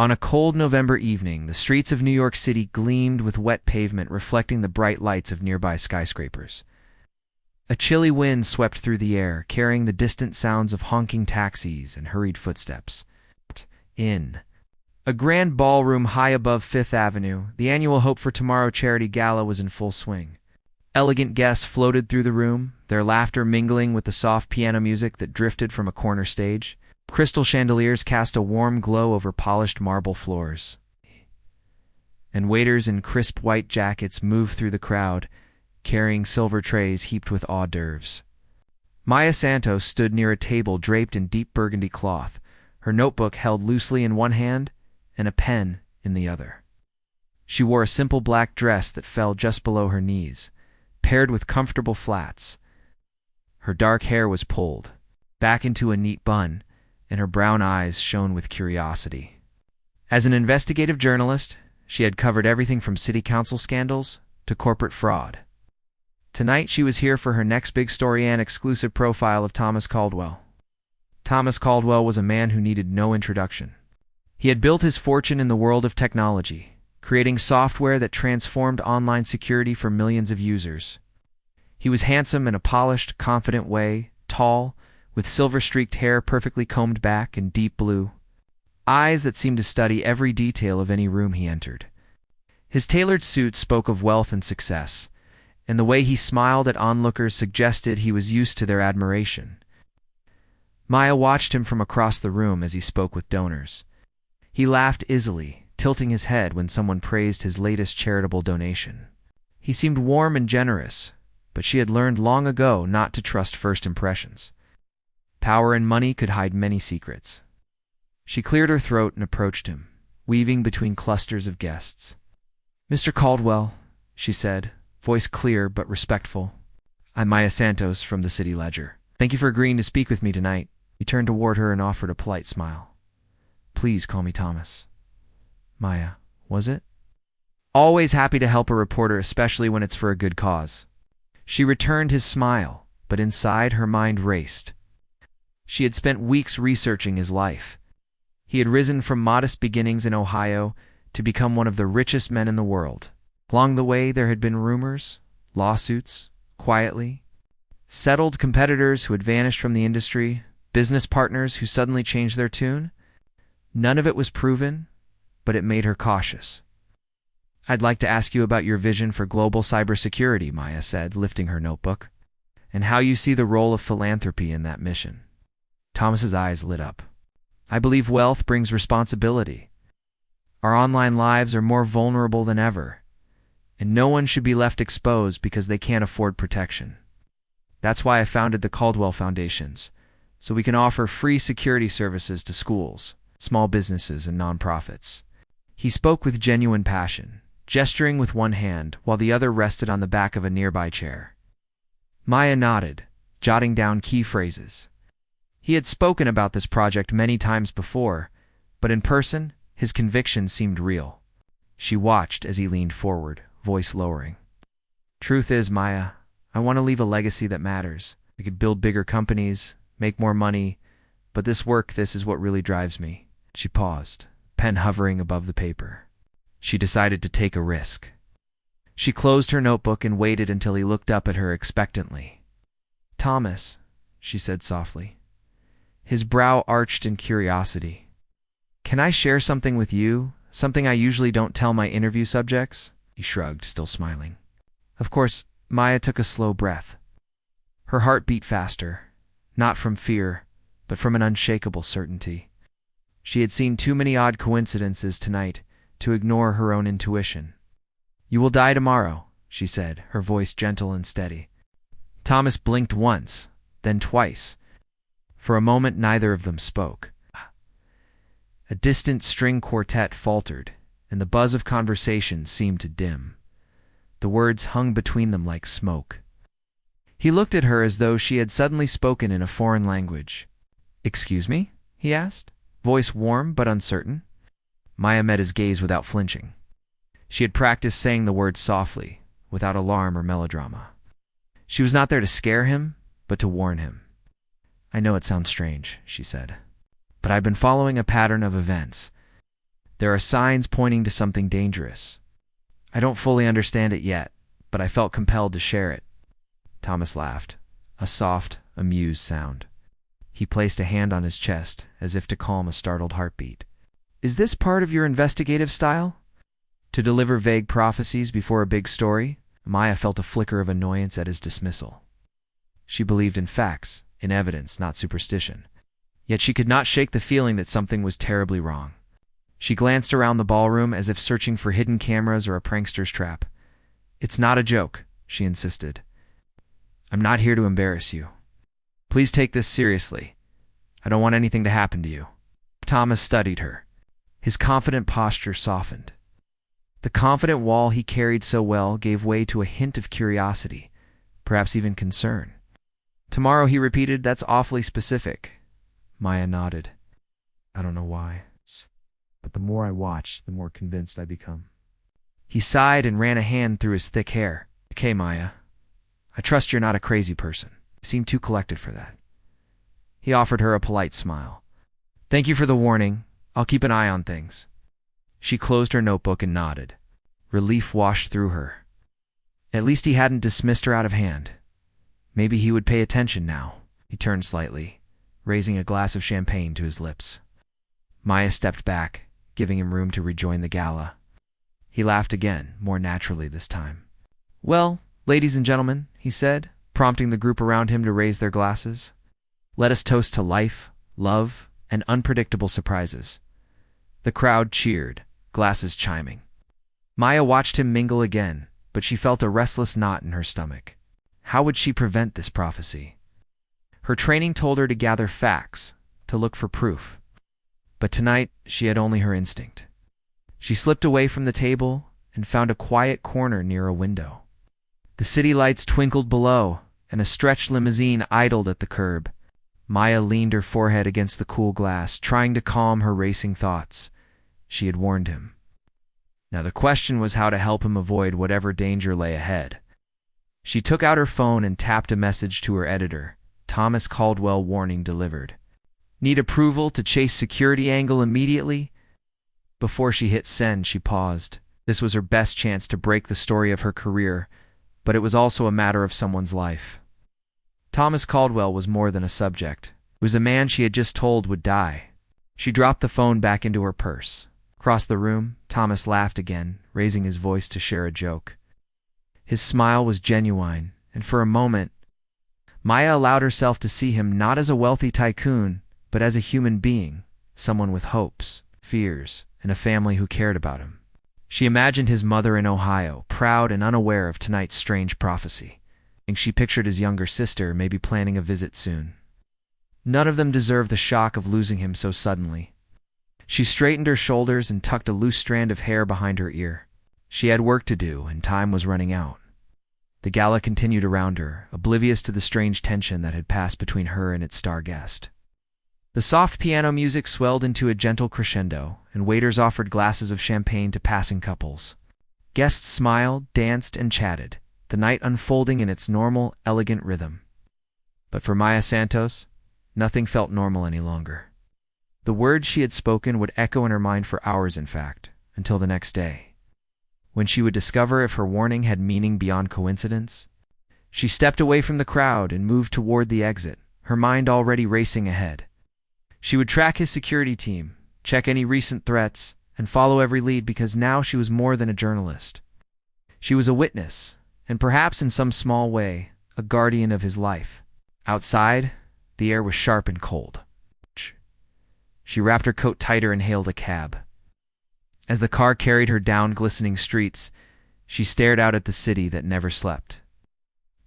On a cold November evening, the streets of New York City gleamed with wet pavement reflecting the bright lights of nearby skyscrapers. A chilly wind swept through the air, carrying the distant sounds of honking taxis and hurried footsteps. In a grand ballroom high above Fifth Avenue, the annual Hope for Tomorrow charity gala was in full swing. Elegant guests floated through the room, their laughter mingling with the soft piano music that drifted from a corner stage. Crystal chandeliers cast a warm glow over polished marble floors, and waiters in crisp white jackets moved through the crowd, carrying silver trays heaped with hors d'oeuvres. Maya Santos stood near a table draped in deep burgundy cloth, her notebook held loosely in one hand and a pen in the other. She wore a simple black dress that fell just below her knees, paired with comfortable flats. Her dark hair was pulled back into a neat bun, and her brown eyes shone with curiosity. As an investigative journalist, she had covered everything from city council scandals to corporate fraud. Tonight she was here for her next big story and exclusive profile of Thomas Caldwell. Thomas Caldwell was a man who needed no introduction. He had built his fortune in the world of technology, creating software that transformed online security for millions of users. He was handsome in a polished, confident way, tall, with silver-streaked hair perfectly combed back and deep blue eyes that seemed to study every detail of any room he entered. His tailored suit spoke of wealth and success, and the way he smiled at onlookers suggested he was used to their admiration. Maya watched him from across the room as he spoke with donors. He laughed easily, tilting his head when someone praised his latest charitable donation. He seemed warm and generous, but she had learned long ago not to trust first impressions. Power and money could hide many secrets. She cleared her throat and approached him, weaving between clusters of guests. "Mr. Caldwell," she said, voice clear but respectful. "I'm Maya Santos from the City Ledger. Thank you for agreeing to speak with me tonight." He turned toward her and offered a polite smile. "Please call me Thomas." Maya, was it? Always happy to help a reporter, especially when it's for a good cause. She returned his smile, but inside her mind raced. She had spent weeks researching his life. He had risen from modest beginnings in Ohio to become one of the richest men in the world. Along the way, there had been rumors, lawsuits, quietly, settled competitors who had vanished from the industry, business partners who suddenly changed their tune. None of it was proven, but it made her cautious. "I'd like to ask you about your vision for global cybersecurity," Maya said, lifting her notebook, "and how you see the role of philanthropy in that mission." Thomas's eyes lit up. "I believe wealth brings responsibility. Our online lives are more vulnerable than ever, and no one should be left exposed because they can't afford protection. That's why I founded the Caldwell Foundations, so we can offer free security services to schools, small businesses, and nonprofits." He spoke with genuine passion, gesturing with one hand while the other rested on the back of a nearby chair. Maya nodded, jotting down key phrases. He had spoken about this project many times before, but in person, his conviction seemed real. She watched as he leaned forward, voice lowering. "Truth is, Maya, I want to leave a legacy that matters. I could build bigger companies, make more money, but this is what really drives me." She paused, pen hovering above the paper. She decided to take a risk. She closed her notebook and waited until he looked up at her expectantly. "Thomas," she said softly. His brow arched in curiosity. "Can I share something with you? Something I usually don't tell my interview subjects?" He shrugged, still smiling. Of course, Maya took a slow breath. Her heart beat faster, not from fear, but from an unshakable certainty. She had seen too many odd coincidences tonight to ignore her own intuition. "You will die tomorrow," she said, her voice gentle and steady. Thomas blinked once, then twice. For a moment, neither of them spoke. A distant string quartet faltered, and the buzz of conversation seemed to dim. The words hung between them like smoke. He looked at her as though she had suddenly spoken in a foreign language. "Excuse me?" he asked, voice warm but uncertain. Maya met his gaze without flinching. She had practiced saying the words softly, without alarm or melodrama. She was not there to scare him, but to warn him. "I know it sounds strange," she said, "but I've been following a pattern of events. There are signs pointing to something dangerous. I don't fully understand it yet, but I felt compelled to share it. Thomas laughed, a soft, amused sound. He placed a hand on his chest, as if to calm a startled heartbeat. Is this part of your investigative style? To deliver vague prophecies before a big story? Maya felt a flicker of annoyance at his dismissal. She believed in facts, in evidence, not superstition. Yet she could not shake the feeling that something was terribly wrong. She glanced around the ballroom as if searching for hidden cameras or a prankster's trap. It's not a joke, she insisted. I'm not here to embarrass you. Please take this seriously. I don't want anything to happen to you. Thomas studied her. His confident posture softened. The confident wall he carried so well gave way to a hint of curiosity, perhaps even concern. Tomorrow, he repeated, that's awfully specific. Maya nodded. I don't know why, but the more I watch, the more convinced I become. He sighed and ran a hand through his thick hair. Okay, Maya. I trust you're not a crazy person. You seem too collected for that. He offered her a polite smile. Thank you for the warning. I'll keep an eye on things. She closed her notebook and nodded. Relief washed through her. At least he hadn't dismissed her out of hand. Maybe he would pay attention now. He turned slightly, raising a glass of champagne to his lips. Maya stepped back, giving him room to rejoin the gala. He laughed again, more naturally this time. Well, ladies and gentlemen, he said, prompting the group around him to raise their glasses. Let us toast to life, love, and unpredictable surprises. The crowd cheered, glasses chiming. Maya watched him mingle again, but she felt a restless knot in her stomach. How would she prevent this prophecy? Her training told her to gather facts, to look for proof. But tonight, she had only her instinct. She slipped away from the table and found a quiet corner near a window. The city lights twinkled below, and a stretched limousine idled at the curb. Maya leaned her forehead against the cool glass, trying to calm her racing thoughts. She had warned him. Now the question was how to help him avoid whatever danger lay ahead. She took out her phone and tapped a message to her editor. Thomas Caldwell warning delivered. Need approval to chase security angle immediately? Before she hit send, she paused. This was her best chance to break the story of her career, but it was also a matter of someone's life. Thomas Caldwell was more than a subject. It was a man she had just told would die. She dropped the phone back into her purse. Across the room, Thomas laughed again, raising his voice to share a joke. His smile was genuine, and for a moment, Maya allowed herself to see him not as a wealthy tycoon, but as a human being, someone with hopes, fears, and a family who cared about him. She imagined his mother in Ohio, proud and unaware of tonight's strange prophecy. And she pictured his younger sister, maybe planning a visit soon. None of them deserved the shock of losing him so suddenly. She straightened her shoulders and tucked a loose strand of hair behind her ear. She had work to do, and time was running out. The gala continued around her, oblivious to the strange tension that had passed between her and its star guest. The soft piano music swelled into a gentle crescendo, and waiters offered glasses of champagne to passing couples. Guests smiled, danced, and chatted, the night unfolding in its normal, elegant rhythm. But for Maya Santos, nothing felt normal any longer. The words she had spoken would echo in her mind for hours, in fact, until the next day, when she would discover if her warning had meaning beyond coincidence. She stepped away from the crowd and moved toward the exit, her mind already racing ahead. She would track his security team, check any recent threats, and follow every lead because now she was more than a journalist. She was a witness, and perhaps in some small way, a guardian of his life. Outside, the air was sharp and cold. She wrapped her coat tighter and hailed a cab. As the car carried her down glistening streets, she stared out at the city that never slept,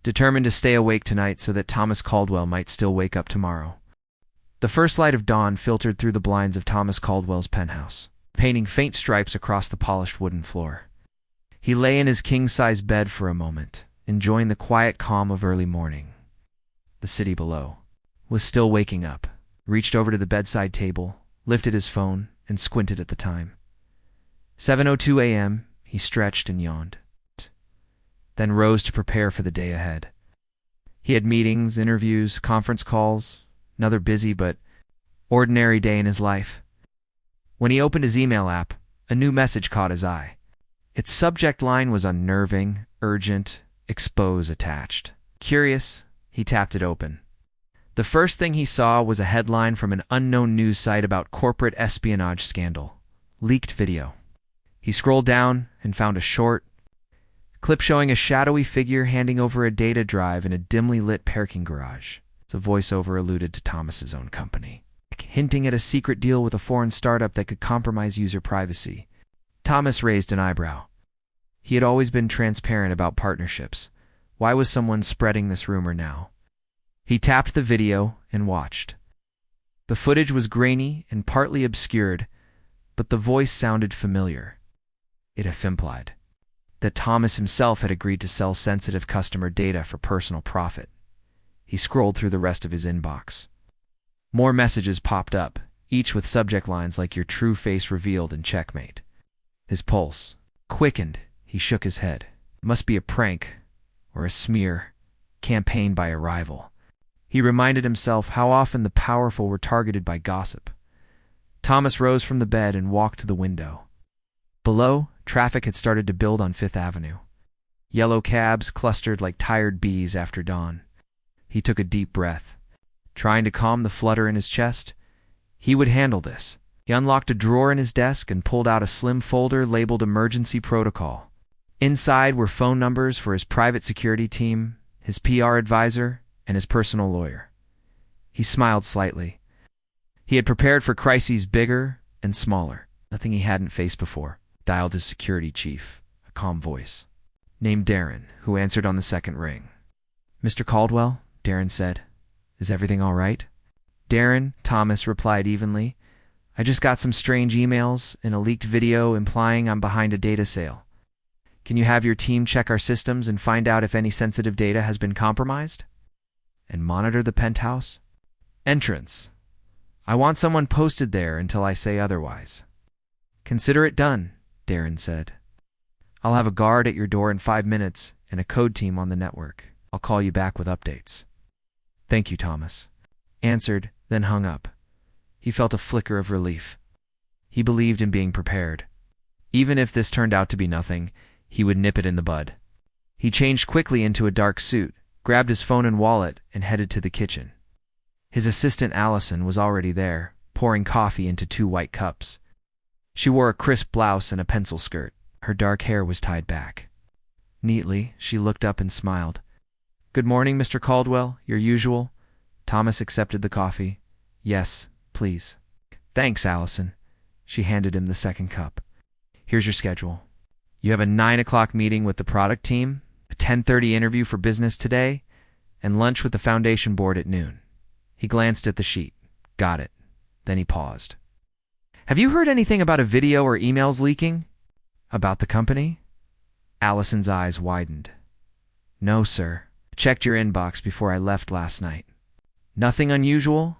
determined to stay awake tonight so that Thomas Caldwell might still wake up tomorrow. The first light of dawn filtered through the blinds of Thomas Caldwell's penthouse, painting faint stripes across the polished wooden floor. He lay in his king-size bed for a moment, enjoying the quiet calm of early morning. The city below was still waking up, reached over to the bedside table, lifted his phone, and squinted at the time. 7:02 a.m., he stretched and yawned, then rose to prepare for the day ahead. He had meetings, interviews, conference calls, another busy but ordinary day in his life. When he opened his email app, A new message caught his eye. Its subject line was unnerving, urgent, expose attached. Curious, he tapped it open. The first thing he saw was a headline from an unknown news site about corporate espionage scandal. Leaked video. He scrolled down and found a short clip showing a shadowy figure handing over a data drive in a dimly lit parking garage. The voiceover alluded to Thomas's own company, hinting at a secret deal with a foreign startup that could compromise user privacy. Thomas raised an eyebrow. He had always been transparent about partnerships. Why was someone spreading this rumor now? He tapped the video and watched. The footage was grainy and partly obscured, but the voice sounded familiar. It implied that Thomas himself had agreed to sell sensitive customer data for personal profit. He scrolled through the rest of his inbox. More messages popped up, each with subject lines like "Your true face revealed" and "Checkmate." His pulse quickened. He shook his head. It must be a prank or a smear campaign by a rival. He reminded himself how often the powerful were targeted by gossip. Thomas rose from the bed and walked to the window. Below, traffic had started to build on Fifth Avenue. Yellow cabs clustered like tired bees after dawn. He took a deep breath. Trying to calm the flutter in his chest, he would handle this. He unlocked a drawer in his desk and pulled out a slim folder labeled Emergency Protocol. Inside were phone numbers for his private security team, his PR advisor, and his personal lawyer. He smiled slightly. He had prepared for crises bigger and smaller, nothing he hadn't faced before. Dialed his security chief, a calm voice, named Darren, who answered on the second ring. "Mr. Caldwell," Darren said, "is everything all right?" "Darren," Thomas replied evenly, "I just got some strange emails and a leaked video implying I'm behind a data sale. Can you have your team check our systems and find out if any sensitive data has been compromised? And monitor the penthouse? Entrance. I want someone posted there until I say otherwise." "Consider it done," Darren said. "I'll have a guard at your door in 5 minutes and a code team on the network. I'll call you back with updates." "Thank you," Thomas answered, then hung up. He felt a flicker of relief. He believed in being prepared. Even if this turned out to be nothing, he would nip it in the bud. He changed quickly into a dark suit, grabbed his phone and wallet, and headed to the kitchen. His assistant Allison was already there, pouring coffee into 2 white cups. She wore a crisp blouse and a pencil skirt. Her dark hair was tied back. Neatly, she looked up and smiled. "Good morning, Mr. Caldwell, your usual." Thomas accepted the coffee. "Yes, please." "Thanks, Allison." She handed him the second cup. "Here's your schedule. You have a 9 o'clock meeting with the product team, a 10:30 interview for business today, and lunch with the foundation board at noon." He glanced at the sheet. "Got it." Then he paused. "Have you heard anything about a video or emails leaking? About the company?" Allison's eyes widened. "No, sir. I checked your inbox before I left last night." "Nothing unusual?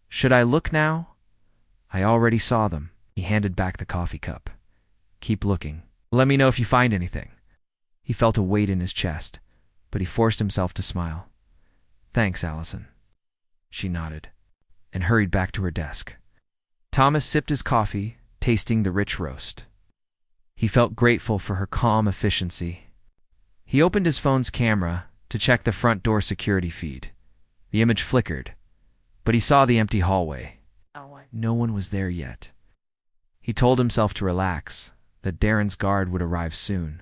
Should I look now?" "I already saw them." He handed back the coffee cup. "Keep looking. Let me know if you find anything." He felt a weight in his chest, but he forced himself to smile. "Thanks, Allison." She nodded and hurried back to her desk. Thomas sipped his coffee, tasting the rich roast. He felt grateful for her calm efficiency. He opened his phone's camera to check the front door security feed. The image flickered, but he saw the empty hallway. No one was there yet. He told himself to relax, that Darren's guard would arrive soon.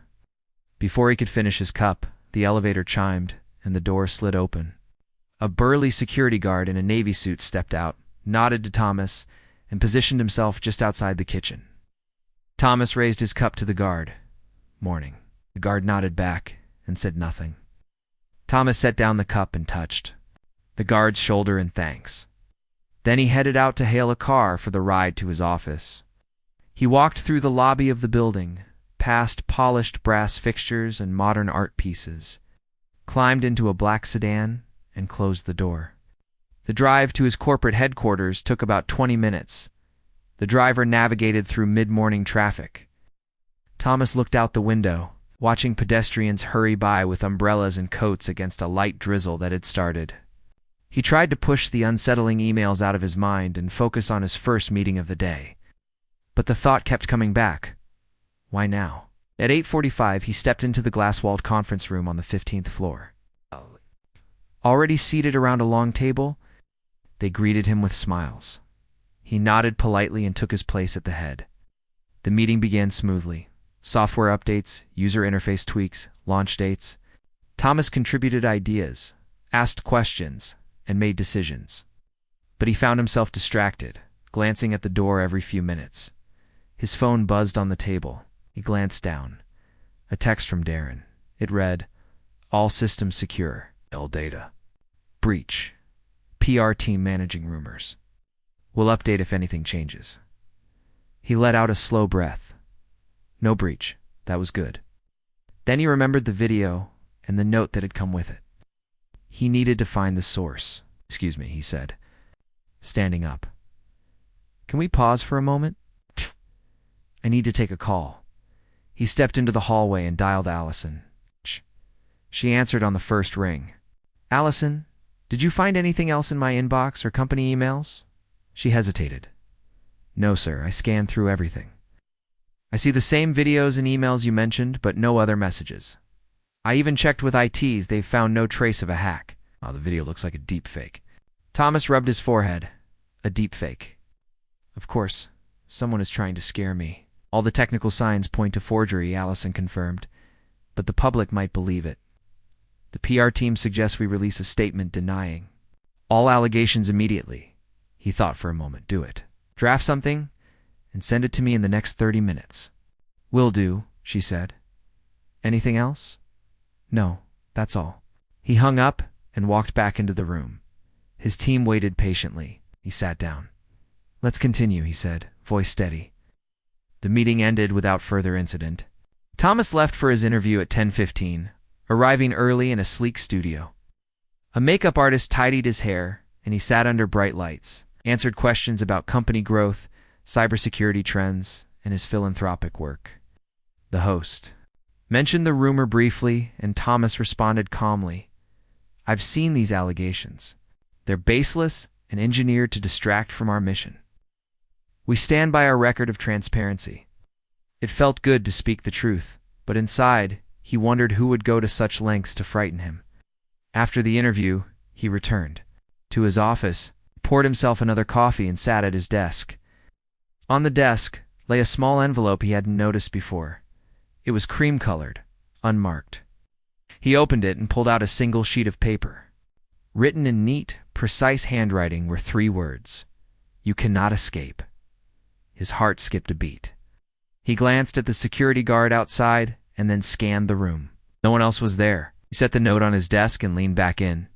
Before he could finish his cup, the elevator chimed and the door slid open. A burly security guard in a navy suit stepped out, nodded to Thomas, and positioned himself just outside the kitchen. Thomas raised his cup to the guard. "Morning." The guard nodded back and said nothing. Thomas set down the cup and touched the guard's shoulder in thanks. Then he headed out to hail a car for the ride to his office. He walked through the lobby of the building, past polished brass fixtures and modern art pieces, climbed into a black sedan, and closed the door. The drive to his corporate headquarters took about 20 minutes. The driver navigated through mid-morning traffic. Thomas looked out the window, watching pedestrians hurry by with umbrellas and coats against a light drizzle that had started. He tried to push the unsettling emails out of his mind and focus on his first meeting of the day. But the thought kept coming back. Why now? At 8:45, he stepped into the glass-walled conference room on the 15th floor. Already seated around a long table, they greeted him with smiles. He nodded politely and took his place at the head. The meeting began smoothly. Software updates, user interface tweaks, launch dates. Thomas contributed ideas, asked questions, and made decisions. But he found himself distracted, glancing at the door every few minutes. His phone buzzed on the table. He glanced down. A text from Darren. It read, "All systems secure. All data. Breach. PR team managing rumors. We'll update if anything changes." He let out a slow breath. No breach. That was good. Then he remembered the video and the note that had come with it. He needed to find the source. "Excuse me," he said, standing up. "Can we pause for a moment? I need to take a call." He stepped into the hallway and dialed Allison. She answered on the first ring. "Allison, did you find anything else in my inbox or company emails?" She hesitated. "No, sir. I scanned through everything. I see the same videos and emails you mentioned, but no other messages. I even checked with ITs. They've found no trace of a hack." Oh, the video looks like a deep fake. Thomas rubbed his forehead. A deep fake. Of course, someone is trying to scare me. All the technical signs point to forgery, Allison confirmed, but the public might believe it. The PR team suggests we release a statement denying all allegations immediately. He thought for a moment. "Do it. Draft something and send it to me in the next 30 minutes. "Will do," she said. "Anything else?" "No, that's all." He hung up and walked back into the room. His team waited patiently. He sat down. "Let's continue," he said, voice steady. The meeting ended without further incident. Thomas left for his interview at 10:15, arriving early in a sleek studio. A makeup artist tidied his hair, and he sat under bright lights, answered questions about company growth, cybersecurity trends, and his philanthropic work. The host mentioned the rumor briefly, and Thomas responded calmly, "I've seen these allegations. They're baseless and engineered to distract from our mission. We stand by our record of transparency." It felt good to speak the truth, but inside, he wondered who would go to such lengths to frighten him. After the interview, he returned to his office, poured himself another coffee, and sat at his desk. On the desk lay a small envelope he hadn't noticed before. It was cream-colored, unmarked. He opened it and pulled out a single sheet of paper. Written in neat, precise handwriting were 3 words: "You cannot escape." His heart skipped a beat. He glanced at the security guard outside and then scanned the room. No one else was there. He set the note on his desk and leaned back in.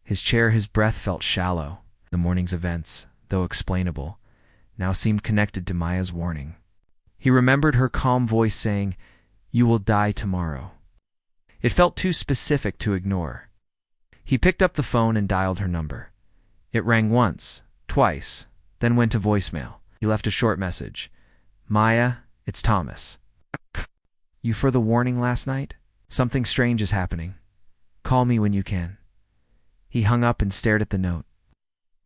His breath felt shallow. The morning's events, though explainable, now seemed connected to Maya's warning. He remembered her calm voice saying, "You will die tomorrow." It felt too specific to ignore. He picked up the phone and dialed her number. It rang once, twice, then went to voicemail. He left a short message. "Maya, it's Thomas. You for the warning last night? Something strange is happening. Call me when you can." He hung up and stared at the note.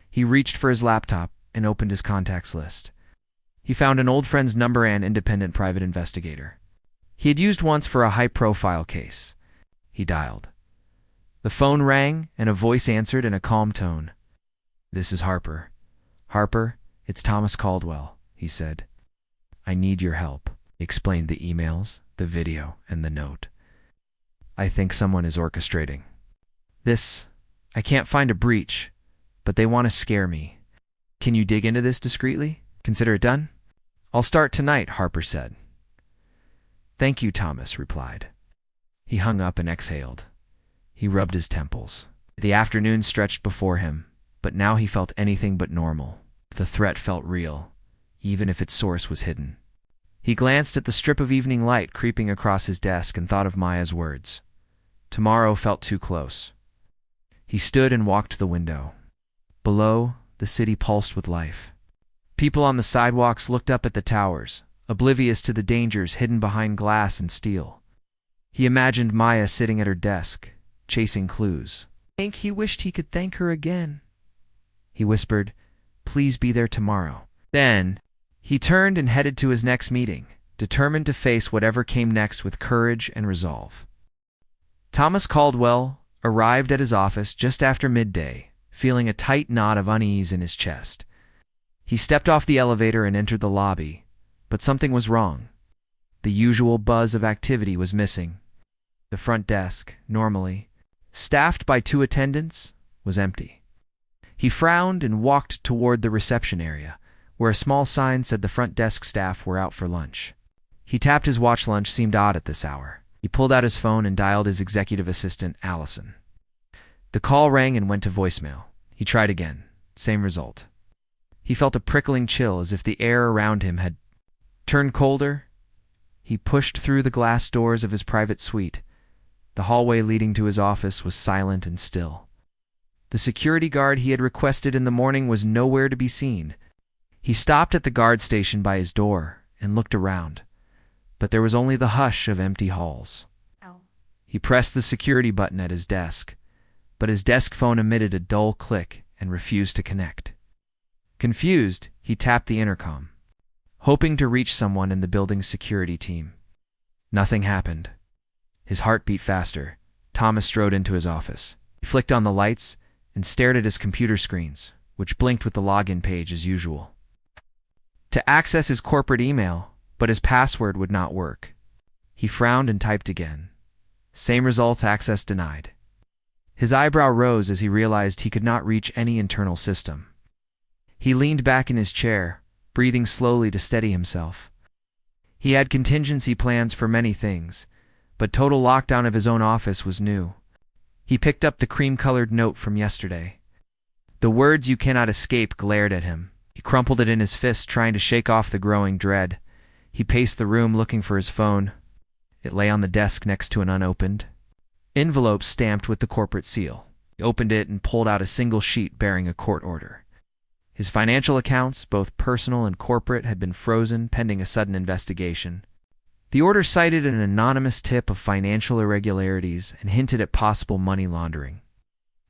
He reached for his laptop and opened his contacts list. He found an old friend's number and independent private investigator. He had used once for a high-profile case. He dialed. The phone rang, and a voice answered in a calm tone. "This is Harper." "Harper, it's Thomas Caldwell," he said. "I need your help." He explained the emails, the video, and the note. "I think someone is orchestrating this. I can't find a breach, but they want to scare me. Can you dig into this discreetly? Consider it done?" "I'll start tonight," Harper said. "Thank you," Thomas replied. He hung up and exhaled. He rubbed his temples. The afternoon stretched before him, but now he felt anything but normal. The threat felt real, even if its source was hidden. He glanced at the strip of evening light creeping across his desk and thought of Maya's words. Tomorrow felt too close. He stood and walked to the window. Below, the city pulsed with life. People on the sidewalks looked up at the towers, oblivious to the dangers hidden behind glass and steel. He imagined Maya sitting at her desk, chasing clues. He wished he could thank her again. He whispered, "Please be there tomorrow." Then, He turned and headed to his next meeting, determined to face whatever came next with courage and resolve. Thomas Caldwell arrived at his office just after midday, feeling a tight knot of unease in his chest. He stepped off the elevator and entered the lobby, but something was wrong. The usual buzz of activity was missing. The front desk, normally staffed by 2 attendants, was empty. He frowned and walked toward the reception area, where a small sign said the front desk staff were out for lunch. He tapped his watch. Lunch seemed odd at this hour. He pulled out his phone and dialed his executive assistant, Allison. The call rang and went to voicemail. He tried again. Same result. He felt a prickling chill, as if the air around him had turned colder. He pushed through the glass doors of his private suite. The hallway leading to his office was silent and still. The security guard he had requested in the morning was nowhere to be seen. He stopped at the guard station by his door and looked around, but there was only the hush of empty halls. He pressed the security button at his desk, but his desk phone emitted a dull click and refused to connect. Confused, he tapped the intercom, hoping to reach someone in the building's security team. Nothing happened. His heart beat faster. Thomas strode into his office. He flicked on the lights and stared at his computer screens, which blinked with the login page as usual. To access his corporate email, but his password would not work. He frowned and typed again. Same results, access denied. His eyebrow rose as he realized he could not reach any internal system. He leaned back in his chair, breathing slowly to steady himself. He had contingency plans for many things, but total lockdown of his own office was new. He picked up the cream-colored note from yesterday. The words "you cannot escape" glared at him. He crumpled it in his fist, trying to shake off the growing dread. He paced the room looking for his phone. It lay on the desk next to an unopened envelope stamped with the corporate seal. He opened it and pulled out a single sheet bearing a court order. His financial accounts, both personal and corporate, had been frozen pending a sudden investigation. The order cited an anonymous tip of financial irregularities and hinted at possible money laundering.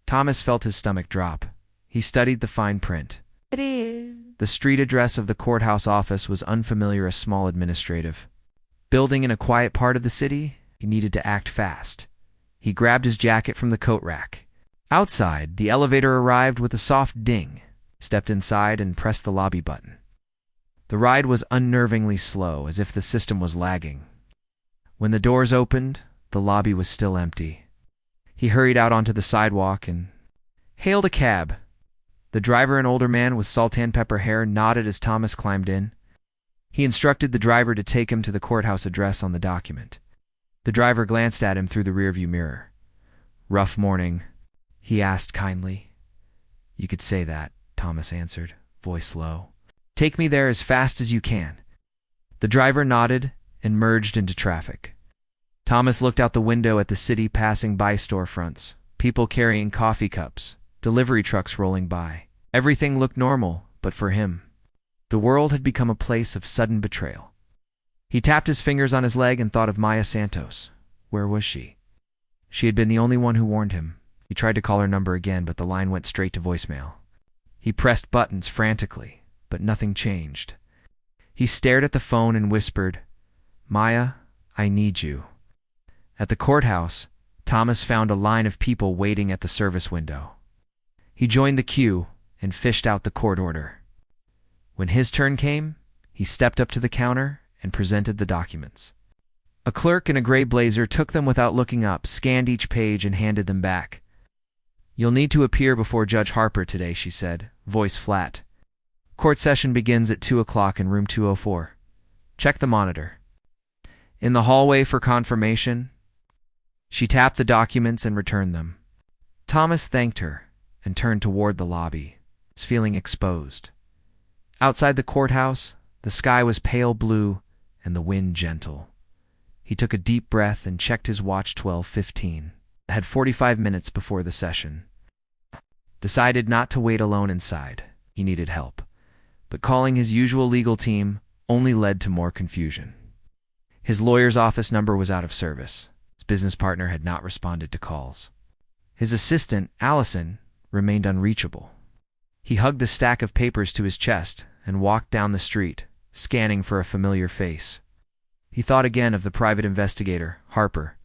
Thomas felt his stomach drop. He studied the fine print. The street address of the courthouse office was unfamiliar, a small administrative building in a quiet part of the city. He needed to act fast. He grabbed his jacket from the coat rack. Outside, the elevator arrived with a soft ding. He stepped inside and pressed the lobby button. The ride was unnervingly slow, as if the system was lagging. When the doors opened, the lobby was still empty. He hurried out onto the sidewalk and hailed a cab. The driver, an older man with salt-and-pepper hair, nodded as Thomas climbed in. He instructed the driver to take him to the courthouse address on the document. The driver glanced at him through the rearview mirror. "Rough morning?" he asked kindly. "You could say that," Thomas answered, voice low. "Take me there as fast as you can." The driver nodded and merged into traffic. Thomas looked out the window at the city, passing by storefronts, people carrying coffee cups, delivery trucks rolling by. Everything looked normal, but for him, the world had become a place of sudden betrayal. He tapped his fingers on his leg and thought of Maya Santos. Where was she? She had been the only one who warned him. He tried to call her number again, but the line went straight to voicemail. He pressed buttons frantically, but nothing changed. He stared at the phone and whispered, "Maya, I need you." At the courthouse, Thomas found a line of people waiting at the service window. He joined the queue and fished out the court order. When his turn came, he stepped up to the counter and presented the documents. A clerk in a gray blazer took them without looking up, scanned each page, and handed them back. "You'll need to appear before Judge Harper today," she said, voice flat. "Court session begins at 2 o'clock in room 204. Check the monitor." In the hallway for confirmation, she tapped the documents and returned them. Thomas thanked her and turned toward the lobby, feeling exposed. Outside the courthouse, the sky was pale blue and the wind gentle. He took a deep breath and checked his watch. 12:15. Had 45 minutes before the session. Decided not to wait alone inside. He needed help. But calling his usual legal team only led to more confusion. His lawyer's office number was out of service. His business partner had not responded to calls. His assistant, Allison, remained unreachable. He hugged the stack of papers to his chest and walked down the street, scanning for a familiar face. He thought again of the private investigator, Harper.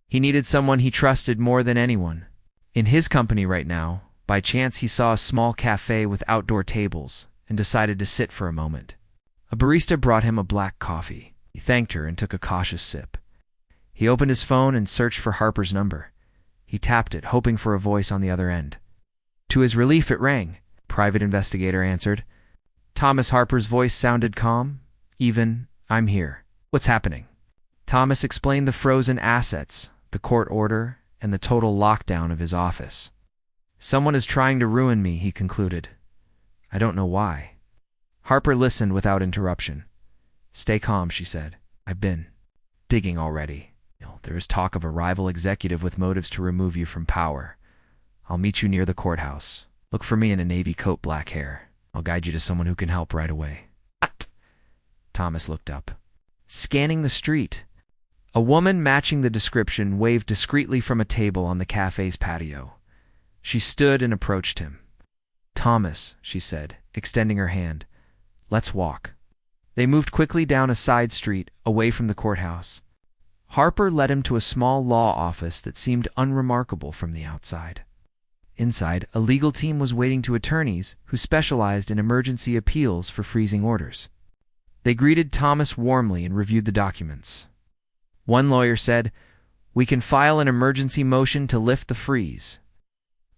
He needed someone he trusted more than anyone. In his company right now, by chance he saw a small cafe with outdoor tables and decided to sit for a moment. A barista brought him a black coffee. He thanked her and took a cautious sip. He opened his phone and searched for Harper's number. He tapped it, hoping for a voice on the other end. To his relief, it rang. Private investigator answered. Thomas Harper's voice sounded calm, even. I'm here. What's happening? Thomas explained the frozen assets, the court order, and the total lockdown of his office. Someone is trying to ruin me, he concluded. I don't know why. Harper listened without interruption. Stay calm, she said. I've been digging already. There is talk of a rival executive with motives to remove you from power. I'll meet you near the courthouse. Look for me in a navy coat, black hair. I'll guide you to someone who can help right away. What? Thomas looked up. Scanning the street. A woman matching the description waved discreetly from a table on the cafe's patio. She stood and approached him. Thomas, she said, extending her hand. Let's walk. They moved quickly down a side street, away from the courthouse. Harper led him to a small law office that seemed unremarkable from the outside. Inside, a legal team was waiting to attorneys who specialized in emergency appeals for freezing orders. They greeted Thomas warmly and reviewed the documents. One lawyer said, We can file an emergency motion to lift the freeze.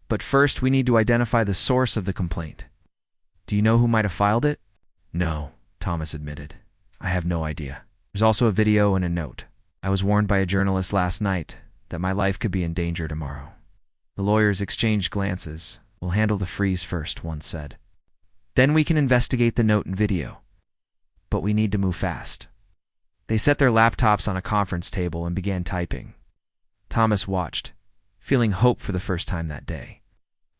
But first we need to identify the source of the complaint. Do you know who might have filed it? No, Thomas admitted. I have no idea. There's also a video and a note. I was warned by a journalist last night that my life could be in danger tomorrow. The lawyers exchanged glances. We'll handle the freeze first, one said. Then we can investigate the note and video. But we need to move fast. They set their laptops on a conference table and began typing. Thomas watched, feeling hope for the first time that day.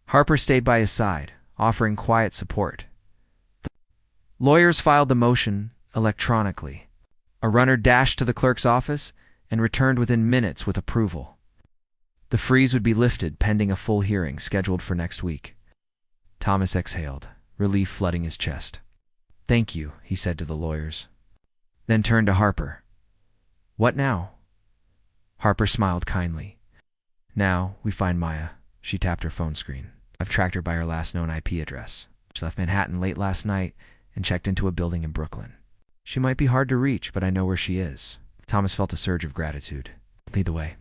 Harper stayed by his side, offering quiet support. The lawyers filed the motion electronically. A runner dashed to the clerk's office and returned within minutes with approval. The freeze would be lifted pending a full hearing scheduled for next week. Thomas exhaled, relief flooding his chest. Thank you, he said to the lawyers. Then turned to Harper. What now? Harper smiled kindly. Now we find Maya. She tapped her phone screen. I've tracked her by her last known IP address. She left Manhattan late last night and checked into a building in Brooklyn. She might be hard to reach, but I know where she is. Thomas felt a surge of gratitude. Lead the way.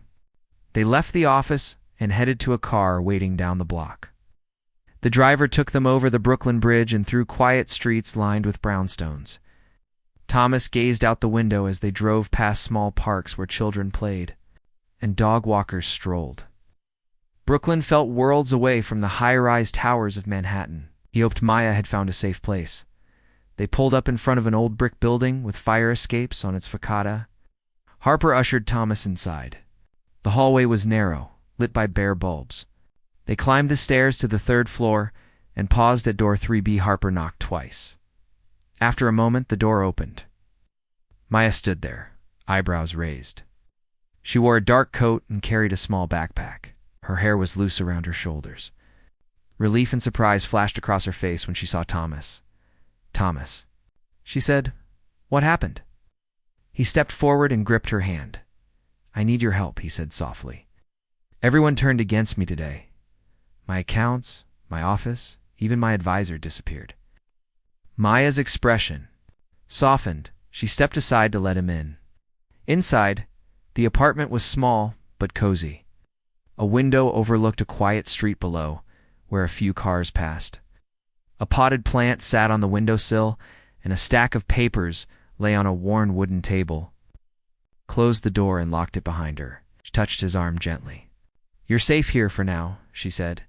They left the office and headed to a car waiting down the block. The driver took them over the Brooklyn Bridge and through quiet streets lined with brownstones. Thomas gazed out the window as they drove past small parks where children played and dog walkers strolled. Brooklyn felt worlds away from the high-rise towers of Manhattan. He hoped Maya had found a safe place. They pulled up in front of an old brick building with fire escapes on its facade. Harper ushered Thomas inside. The hallway was narrow, lit by bare bulbs. They climbed the stairs to the third floor and paused at door 3B. Harper knocked twice. After a moment, the door opened. Maya stood there, eyebrows raised. She wore a dark coat and carried a small backpack. Her hair was loose around her shoulders. Relief and surprise flashed across her face when she saw Thomas. Thomas, she said, what happened? He stepped forward and gripped her hand. I need your help, he said softly. Everyone turned against me today. My accounts, my office, even my advisor disappeared. Maya's expression softened. She stepped aside to let him in. Inside, the apartment was small but cozy. A window overlooked a quiet street below, where a few cars passed. A potted plant sat on the windowsill, and a stack of papers lay on a worn wooden table. Closed the door and locked it behind her. She touched his arm gently. You're safe here for now, she said.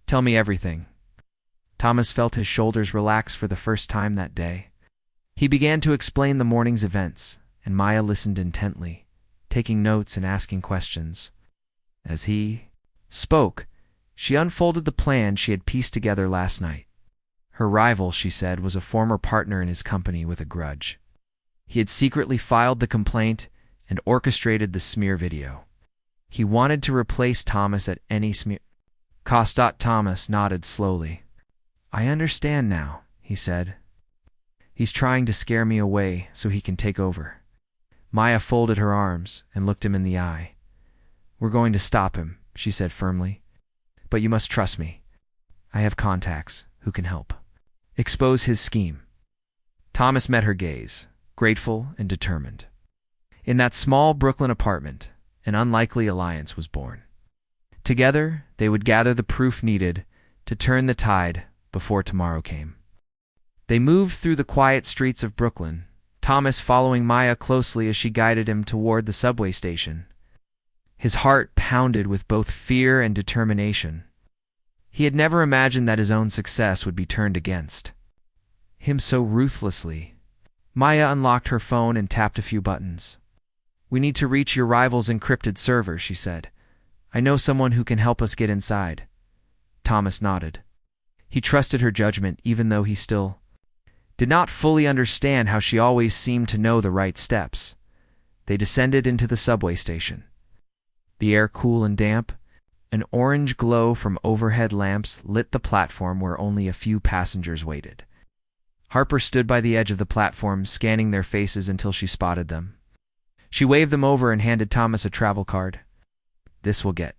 Tell me everything. Thomas felt his shoulders relax for the first time that day. He began to explain the morning's events, and Maya listened intently, taking notes and asking questions. As he spoke, she unfolded the plan she had pieced together last night. Her rival, she said, was a former partner in his company with a grudge. He had secretly filed the complaint and orchestrated the smear video. He wanted to replace Thomas at any smear. Thomas nodded slowly. I understand now, he said. He's trying to scare me away so he can take over. Maya folded her arms and looked him in the eye. We're going to stop him, she said firmly. But you must trust me. I have contacts who can help. Expose his scheme. Thomas met her gaze, grateful and determined. In that small Brooklyn apartment, an unlikely alliance was born. Together, they would gather the proof needed to turn the tide before tomorrow came. They moved through the quiet streets of Brooklyn, Thomas following Maya closely as she guided him toward the subway station. His heart pounded with both fear and determination. He had never imagined that his own success would be turned against him so ruthlessly. Maya unlocked her phone and tapped a few buttons. We need to reach your rival's encrypted server, she said. I know someone who can help us get inside. Thomas nodded. He trusted her judgment even though he still did not fully understand how she always seemed to know the right steps. They descended into the subway station. The air cool and damp, an orange glow from overhead lamps lit the platform where only a few passengers waited. Harper stood by the edge of the platform, scanning their faces until she spotted them. She waved them over and handed Thomas a travel card. This will get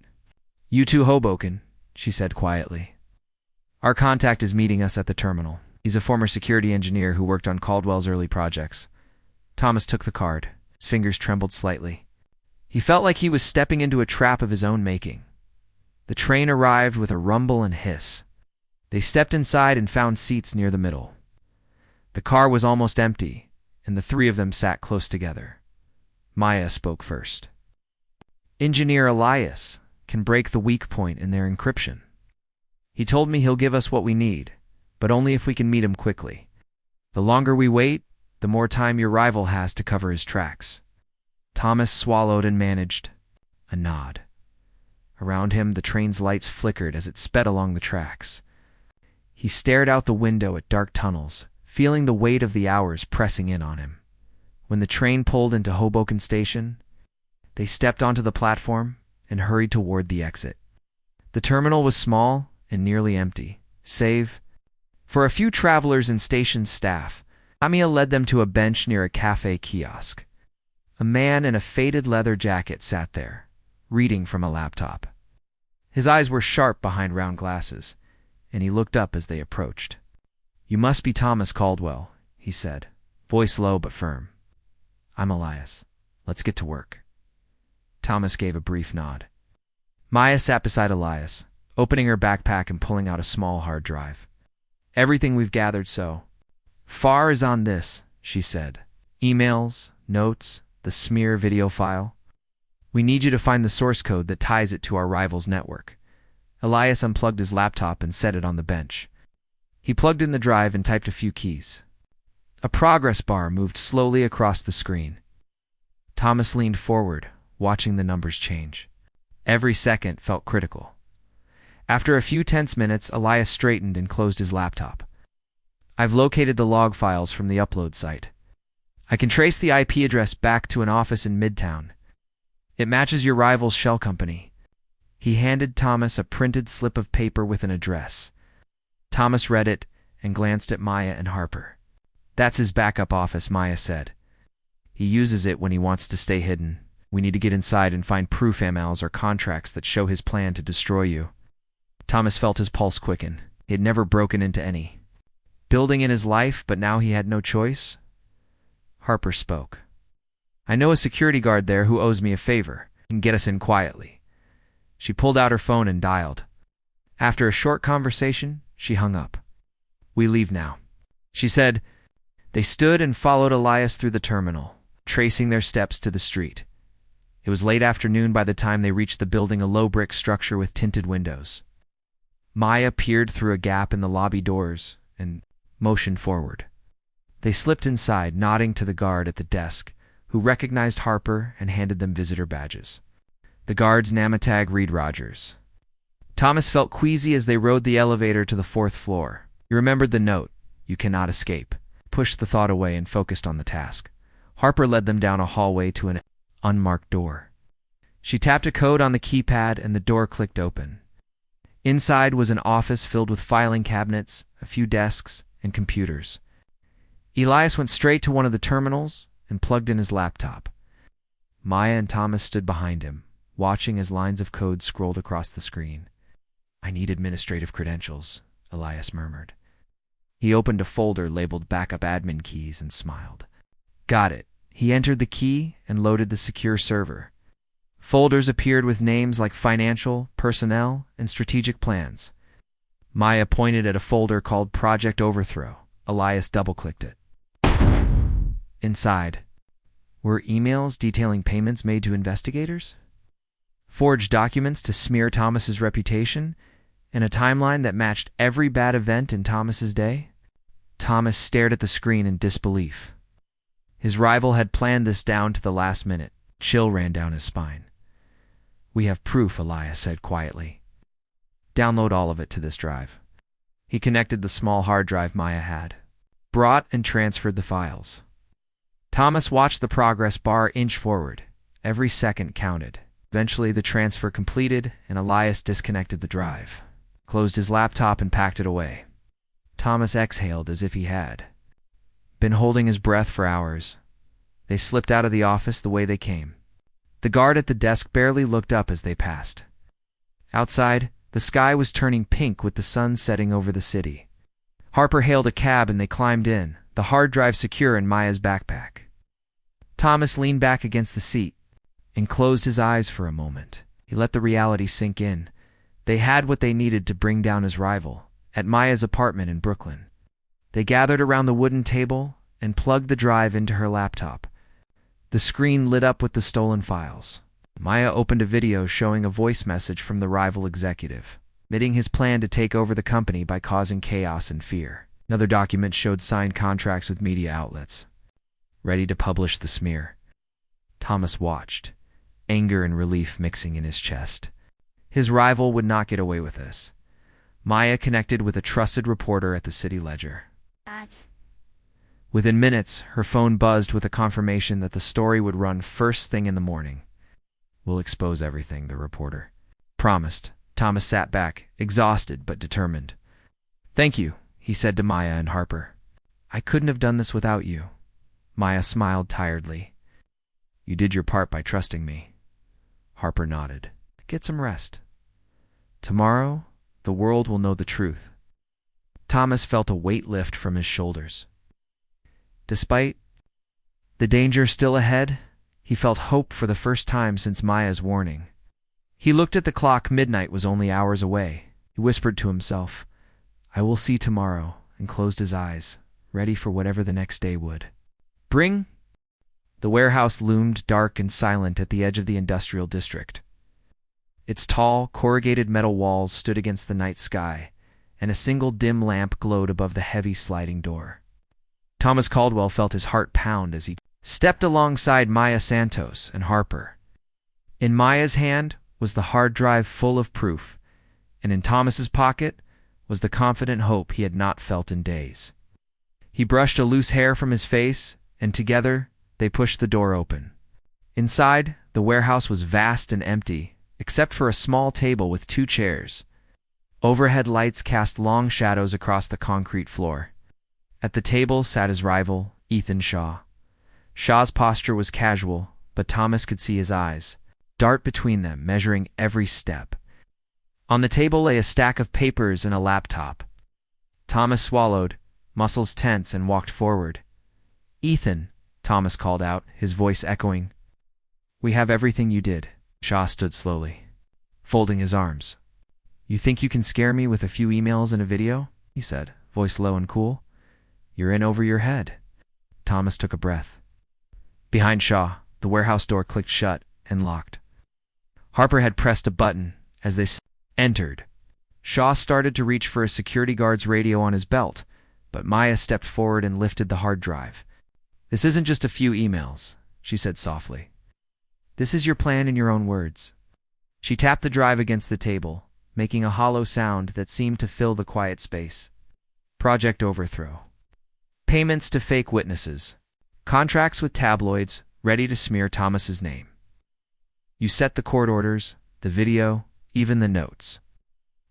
you to Hoboken, she said quietly. Our contact is meeting us at the terminal. He's a former security engineer who worked on Caldwell's early projects. Thomas took the card. His fingers trembled slightly. He felt like he was stepping into a trap of his own making. The train arrived with a rumble and hiss. They stepped inside and found seats near the middle. The car was almost empty, and the three of them sat close together. Maya spoke first. Engineer Elias can break the weak point in their encryption. He told me he'll give us what we need, but only if we can meet him quickly. The longer we wait, the more time your rival has to cover his tracks. Thomas swallowed and managed a nod. Around him, the train's lights flickered as it sped along the tracks. He stared out the window at dark tunnels, feeling the weight of the hours pressing in on him. When the train pulled into Hoboken Station, they stepped onto the platform and hurried toward the exit. The terminal was small and nearly empty, save for a few travelers and station staff. Amia led them to a bench near a cafe kiosk. A man in a faded leather jacket sat there, reading from a laptop. His eyes were sharp behind round glasses, and he looked up as they approached. You must be Thomas Caldwell, he said, voice low but firm. I'm Elias. Let's get to work. Thomas gave a brief nod. Maya sat beside Elias, opening her backpack and pulling out a small hard drive. Everything we've gathered so far is on this, she said. Emails, notes, the smear video file. We need you to find the source code that ties it to our rival's network. Elias unplugged his laptop and set it on the bench. He plugged in the drive and typed a few keys. A progress bar moved slowly across the screen. Thomas leaned forward, watching the numbers change. Every second felt critical. After a few tense minutes, Elias straightened and closed his laptop. I've located the log files from the upload site. I can trace the IP address back to an office in Midtown. It matches your rival's shell company. He handed Thomas a printed slip of paper with an address. Thomas read it and glanced at Maya and Harper. That's his backup office, Maya said. He uses it when he wants to stay hidden. We need to get inside and find proof emails or contracts that show his plan to destroy you. Thomas felt his pulse quicken. He had never broken into any building in his life, but now he had no choice. Harper spoke. I know a security guard there who owes me a favor and get us in quietly. She pulled out her phone and dialed. After a short conversation, she hung up. We leave now, she said. They stood and followed Elias through the terminal, tracing their steps to the street. It was late afternoon by the time they reached the building, a low brick structure with tinted windows. Maya peered through a gap in the lobby doors and motioned forward. They slipped inside, nodding to the guard at the desk, who recognized Harper and handed them visitor badges. The guard's namatag read Rogers. Thomas felt queasy as they rode the elevator to the 4th floor. He remembered the note, "You cannot escape," pushed the thought away and focused on the task. Harper led them down a hallway to an unmarked door. She tapped a code on the keypad and the door clicked open. Inside was an office filled with filing cabinets, a few desks, and computers. Elias went straight to one of the terminals and plugged in his laptop. Maya and Thomas stood behind him, watching as lines of code scrolled across the screen. "I need administrative credentials," Elias murmured. He opened a folder labeled Backup Admin Keys and smiled. "Got it." He entered the key and loaded the secure server. Folders appeared with names like Financial, Personnel, and Strategic Plans. Maya pointed at a folder called Project Overthrow. Elias double-clicked it. Inside were emails detailing payments made to investigators, forged documents to smear Thomas's reputation, and a timeline that matched every bad event in Thomas's day. Thomas stared at the screen in disbelief. His rival had planned this down to the last minute. Chill ran down his spine. "We have proof," Elias said quietly. "Download all of it to this drive." He connected the small hard drive Maya had, brought and transferred the files. Thomas watched the progress bar inch forward. Every second counted. Eventually, the transfer completed, and Elias disconnected the drive, closed his laptop, and packed it away. Thomas exhaled as if he had been holding his breath for hours. They slipped out of the office the way they came. The guard at the desk barely looked up as they passed. Outside, the sky was turning pink with the sun setting over the city. Harper hailed a cab and they climbed in, the hard drive secure in Maya's backpack. Thomas leaned back against the seat and closed his eyes for a moment. He let the reality sink in. They had what they needed to bring down his rival, at Maya's apartment in Brooklyn. They gathered around the wooden table and plugged the drive into her laptop. The screen lit up with the stolen files. Maya opened a video showing a voice message from the rival executive, admitting his plan to take over the company by causing chaos and fear. Another document showed signed contracts with media outlets, ready to publish the smear. Thomas watched, anger and relief mixing in his chest. His rival would not get away with this. Maya connected with a trusted reporter at the City Ledger. Within minutes, her phone buzzed with a confirmation that the story would run first thing in the morning. "We'll expose everything," the reporter promised. Thomas sat back, exhausted but determined. "Thank you," he said to Maya and Harper. "I couldn't have done this without you." Maya smiled tiredly. "You did your part by trusting me." Harper nodded. "Get some rest. Tomorrow, the world will know the truth." Thomas felt a weight lift from his shoulders. Despite the danger still ahead, he felt hope for the first time since Maya's warning. He looked at the clock. Midnight was only hours away. He whispered to himself, "I will see tomorrow," and closed his eyes, ready for whatever the next day would bring. The warehouse loomed dark and silent at the edge of the industrial district. Its tall, corrugated metal walls stood against the night sky, and a single dim lamp glowed above the heavy sliding door. Thomas Caldwell felt his heart pound as he stepped alongside Maya Santos and Harper. In Maya's hand was the hard drive full of proof, and in Thomas's pocket was the confident hope he had not felt in days. He brushed a loose hair from his face, and together they pushed the door open. Inside, the warehouse was vast and empty, except for a small table with 2 chairs. Overhead lights cast long shadows across the concrete floor. At the table sat his rival, Ethan Shaw. Shaw's posture was casual, but Thomas could see his eyes dart between them, measuring every step. On the table lay a stack of papers and a laptop. Thomas swallowed, muscles tense, and walked forward. "Ethan," Thomas called out, his voice echoing. "We have everything you did." Shaw stood slowly, folding his arms. "You think you can scare me with a few emails and a video?" he said, voice low and cool. "You're in over your head." Thomas took a breath. Behind Shaw, the warehouse door clicked shut and locked. Harper had pressed a button as they entered. Shaw started to reach for a security guard's radio on his belt, but Maya stepped forward and lifted the hard drive. "This isn't just a few emails," she said softly. "This is your plan in your own words." She tapped the drive against the table, making a hollow sound that seemed to fill the quiet space. Project Overthrow. Payments to fake witnesses. Contracts with tabloids, ready to smear Thomas's name. You set the court orders, the video, even the notes.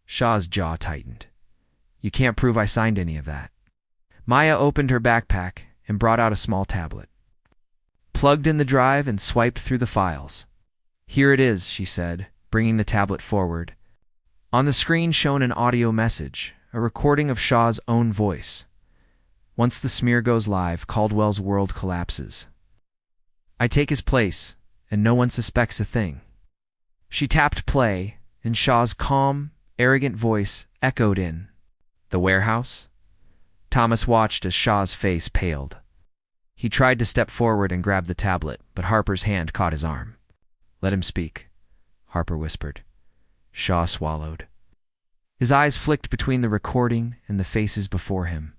Shaw's jaw tightened. "You can't prove I signed any of that." Maya opened her backpack and brought out a small tablet. Plugged in the drive and swiped through the files. "Here it is," she said, bringing the tablet forward. On the screen shone an audio message, a recording of Shaw's own voice. "Once the smear goes live, Caldwell's world collapses. I take his place, and no one suspects a thing." She tapped play, and Shaw's calm, arrogant voice echoed in, "The warehouse?" Thomas watched as Shaw's face paled. He tried to step forward and grab the tablet, but Harper's hand caught his arm. "Let him speak," Harper whispered. Shaw swallowed. His eyes flicked between the recording and the faces before him.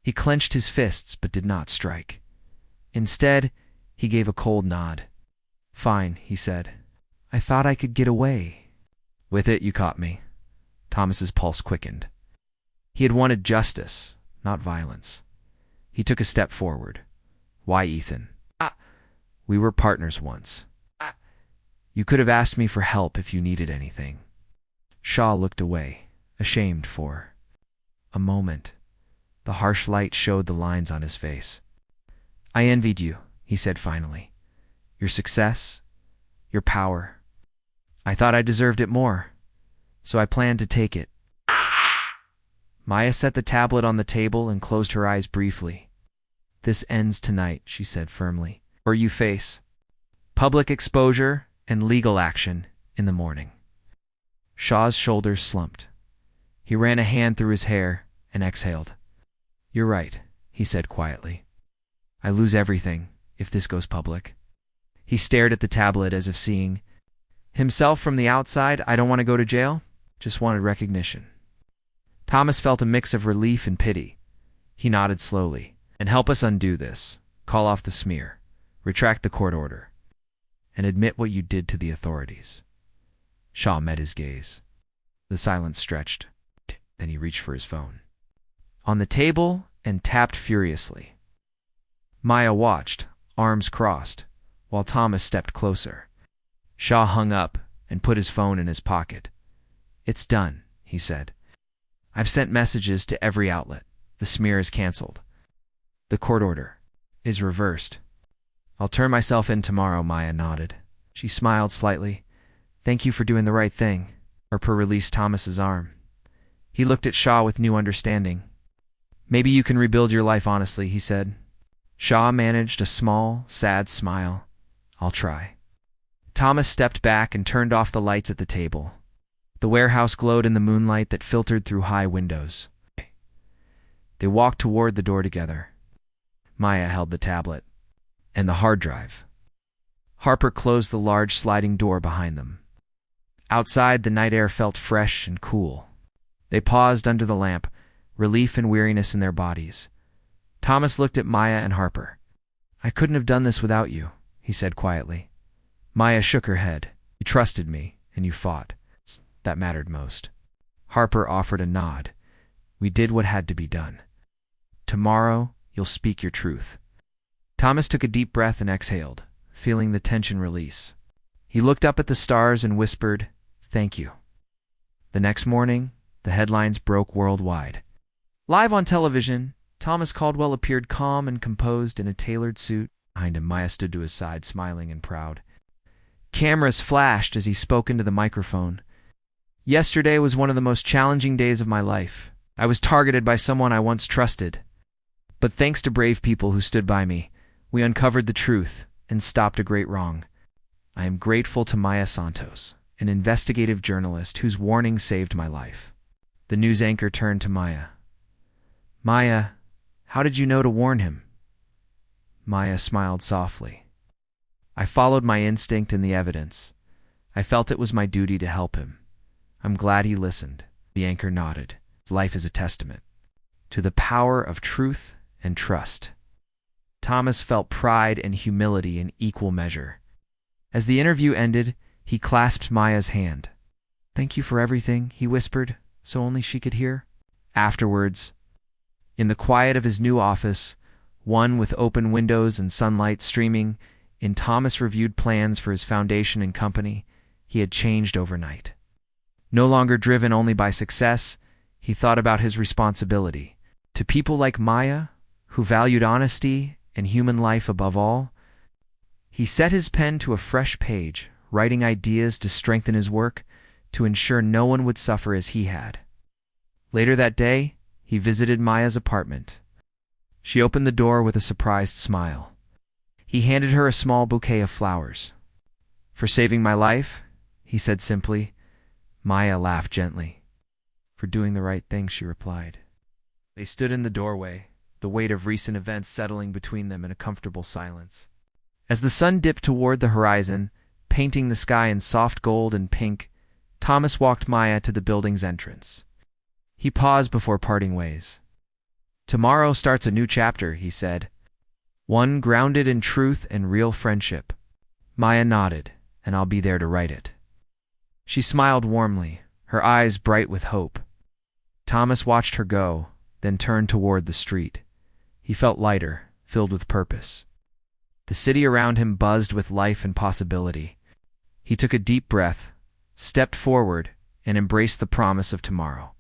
He clenched his fists but did not strike. Instead, he gave a cold nod. "Fine," he said. "I thought I could get away." "With it, you caught me." Thomas's pulse quickened. He had wanted justice, not violence. He took a step forward. "Why, Ethan?" "We were partners once. You could have asked me for help if you needed anything." Shaw looked away, ashamed for a moment. The harsh light showed the lines on his face. "I envied you," he said finally. "Your success, your power. I thought I deserved it more, so I planned to take it." Maya set the tablet on the table and closed her eyes briefly. "This ends tonight," she said firmly, "or you face public exposure and legal action in the morning." Shaw's shoulders slumped. He ran a hand through his hair and exhaled. "You're right," he said quietly. "I lose everything if this goes public." He stared at the tablet as if seeing himself from the outside. "I don't want to go to jail, just wanted recognition." Thomas felt a mix of relief and pity. He nodded slowly. "And help us undo this. Call off the smear. Retract the court order. And admit what you did to the authorities." Shaw met his gaze. The silence stretched. Then he reached for his phone on the table and tapped furiously. Maya watched, arms crossed, while Thomas stepped closer. Shaw hung up and put his phone in his pocket. "It's done," he said. "I've sent messages to every outlet. The smear is canceled. The court order is reversed. I'll turn myself in tomorrow," Maya nodded. She smiled slightly. "Thank you for doing the right thing." Harper released Thomas's arm. He looked at Shaw with new understanding. "Maybe you can rebuild your life honestly," he said. Shaw managed a small, sad smile. "I'll try." Thomas stepped back and turned off the lights at the table. The warehouse glowed in the moonlight that filtered through high windows. They walked toward the door together. Maya held the tablet and the hard drive. Harper closed the large sliding door behind them. Outside, the night air felt fresh and cool. They paused under the lamp, relief and weariness in their bodies. Thomas looked at Maya and Harper. "I couldn't have done this without you," he said quietly. Maya shook her head. "You trusted me, and you fought. That mattered most." Harper offered a nod. "We did what had to be done. Tomorrow, you'll speak your truth." Thomas took a deep breath and exhaled, feeling the tension release. He looked up at the stars and whispered, "Thank you." The next morning, the headlines broke worldwide. Live on television, Thomas Caldwell appeared calm and composed in a tailored suit. Behind him, Maya stood to his side, smiling and proud. Cameras flashed as he spoke into the microphone. "Yesterday was one of the most challenging days of my life. I was targeted by someone I once trusted. But thanks to brave people who stood by me, we uncovered the truth and stopped a great wrong. I am grateful to Maya Santos, an investigative journalist whose warning saved my life." The news anchor turned to Maya. "Maya, how did you know to warn him?" Maya smiled softly. "I followed my instinct and the evidence. I felt it was my duty to help him. I'm glad he listened." The anchor nodded. "His life is a testament to the power of truth and trust." Thomas felt pride and humility in equal measure. As the interview ended, he clasped Maya's hand. "Thank you for everything," he whispered, so only she could hear. Afterwards, in the quiet of his new office, one with open windows and sunlight streaming in, Thomas reviewed plans for his foundation and company. He had changed overnight. No longer driven only by success, he thought about his responsibility to people like Maya, who valued honesty and human life above all. He set his pen to a fresh page, writing ideas to strengthen his work, to ensure no one would suffer as he had. Later that day, he visited Maya's apartment. She opened the door with a surprised smile. He handed her a small bouquet of flowers. "For saving my life," he said simply. Maya laughed gently. "For doing the right thing," she replied. They stood in the doorway, the weight of recent events settling between them in a comfortable silence. As the sun dipped toward the horizon, painting the sky in soft gold and pink, Thomas walked Maya to the building's entrance. He paused before parting ways. "Tomorrow starts a new chapter," he said. "One grounded in truth and real friendship." Maya nodded, "And I'll be there to write it." She smiled warmly, her eyes bright with hope. Thomas watched her go, then turned toward the street. He felt lighter, filled with purpose. The city around him buzzed with life and possibility. He took a deep breath, stepped forward, and embraced the promise of tomorrow.